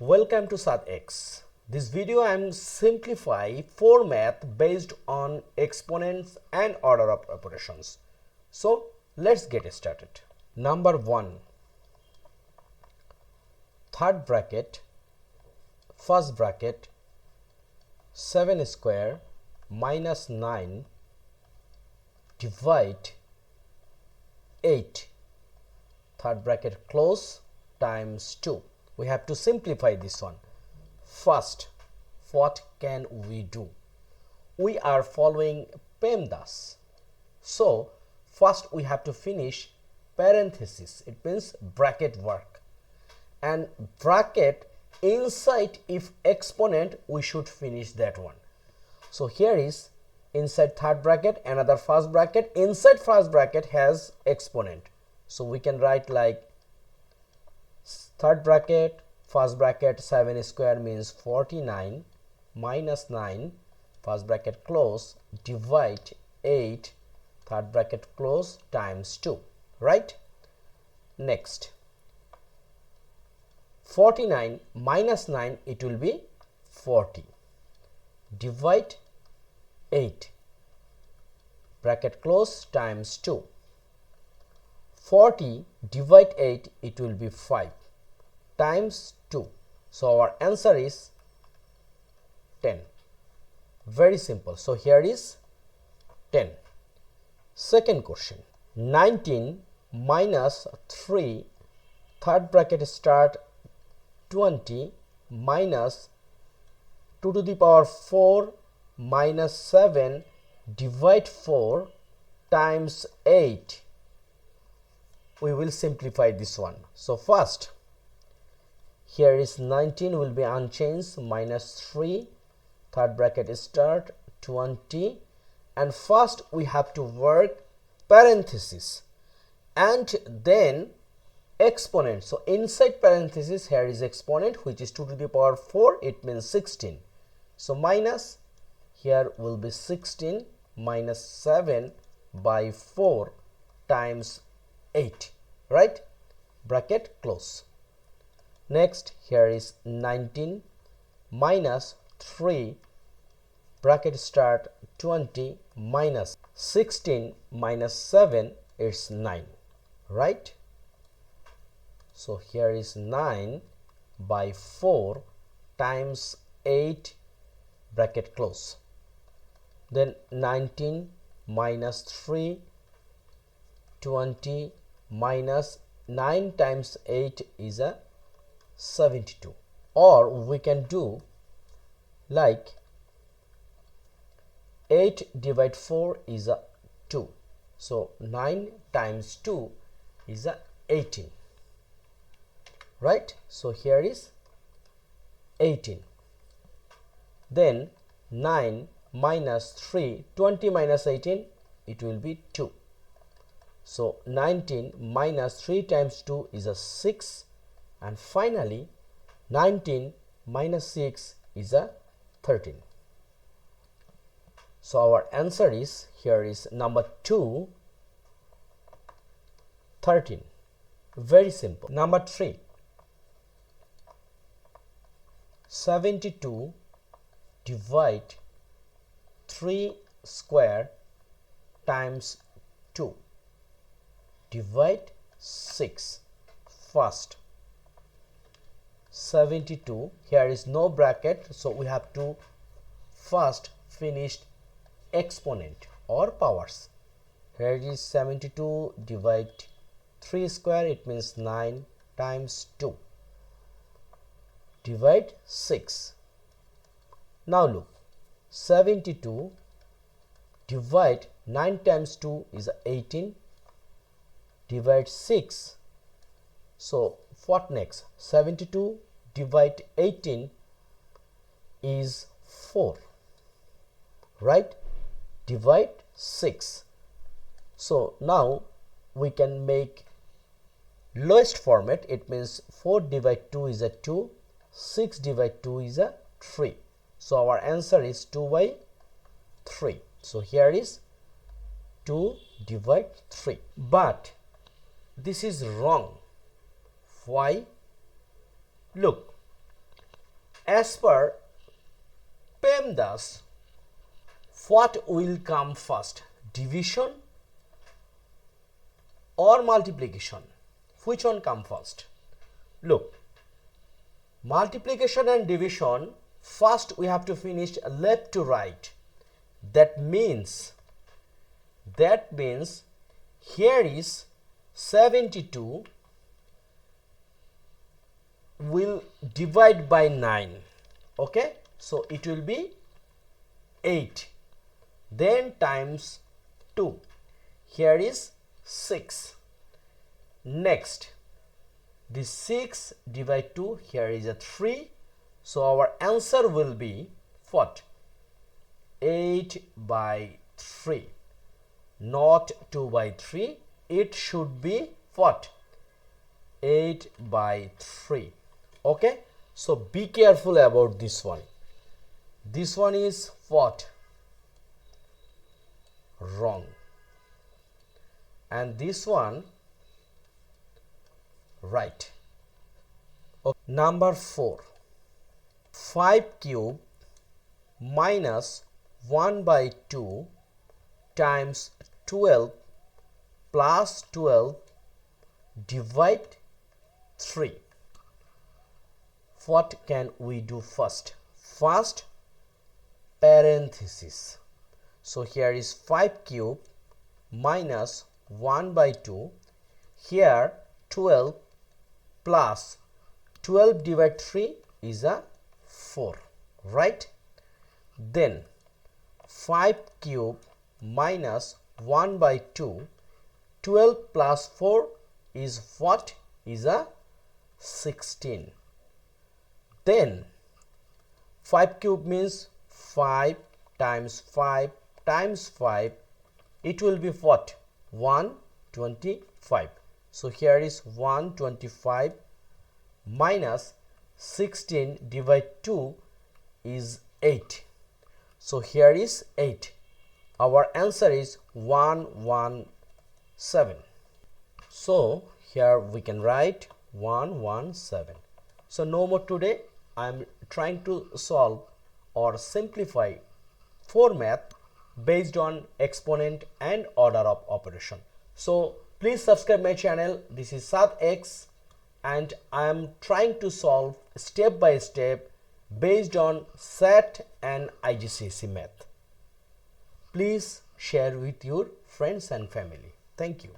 Welcome to SaadX. This video I am simplify for math based on exponents and order of operations. So let's get started. Number 1, third bracket, first bracket, 7 square minus 9 divide 8, third bracket close, times 2. We have to simplify this one. First, what can we do? We are following PEMDAS. So first we have to finish parenthesis. It means bracket work. And bracket inside if exponent, we should finish that one. So here is inside third bracket, another first bracket. Inside first bracket has exponent. So we can write like third bracket, first bracket, 7 square means 49 minus 9, first bracket close, divide 8, third bracket close, times 2, right? Next, 49 minus 9, it will be 40, divide 8, bracket close, times 2, 40 divide 8, it will be 5, times 2. So our answer is 10. Very simple. So here is 10. Second question, 19 minus 3, third bracket start 20 minus 2 to the power 4 minus 7 divide 4 times 8. We will simplify this one. So first, here is 19 will be unchanged, minus 3, third bracket start 20, and first we have to work parenthesis and then exponent. So inside parenthesis here is exponent, which is 2 to the power 4, it means 16. So minus, here will be 16 minus 7 by 4 times 8, right? Bracket close. Next, here is 19 minus 3, bracket start 20 minus 16 minus 7 is 9, right? So here is 9 by 4 times 8, bracket close. Then 19 minus 3, 20 minus 9 times 8 is a 72, or we can do like 8 divide 4 is a 2, so 9 times 2 is a 18, right? So here is 18. Then 9 minus 3, 20 minus 18, it will be 2. So 19 minus 3 times 2 is a 6, and finally 19 minus 6 is a 13. So our answer is, here is number 2, 13. Very simple. Number 3, 72 divide 3 square times 2 divide 6. First, 72, here is no bracket, so we have to first finish exponent or powers. Here is 72 divide 3 square, it means 9 times 2 divide 6. Now look, 72 divide 9 times 2 is 18, divide 6. So what next? 72 divide 18 is 4, right? Divide 6. So now we can make lowest format. It means 4 divide 2 is a 2, 6 divide 2 is a 3. So our answer is 2 by 3. So here is 2 divide 3. But this is wrong. Why? Look, as per PEMDAS, what will come first, division or multiplication? Which one come first? Look, multiplication and division, first we have to finish left to right. That means here is 72 will divide by 9. Okay, so it will be 8, then times 2. Here is 6. Next, this 6 divide 2, here is a 3. So our answer will be what? 8 by 3, not 2 by 3. It should be what? 8 by 3. Okay, so be careful about this one. This one is what? Wrong. And this one right. Okay. Number 4, 5 cube minus 1 by 2 times 12 plus 12 divide 3. What can we do first? First, parenthesis. So here is 5 cube minus 1 by 2. Here 12 plus 12 divide 3 is a 4, right? Then 5 cube minus 1 by 2, 12 plus 4 is what? Is a 16. Then 5 cube means 5 times 5 times 5, it will be what? 125. So here is 125 minus 16 divide 2 is 8. So here is 8. Our answer is 117. So here we can write 117. So no more today. I am trying to solve or simplify 4 math based on exponent and order of operation. So please subscribe my channel. This is SaadX and I am trying to solve step by step based on SAT and IGCSE Math. Please share with your friends and family. Thank you.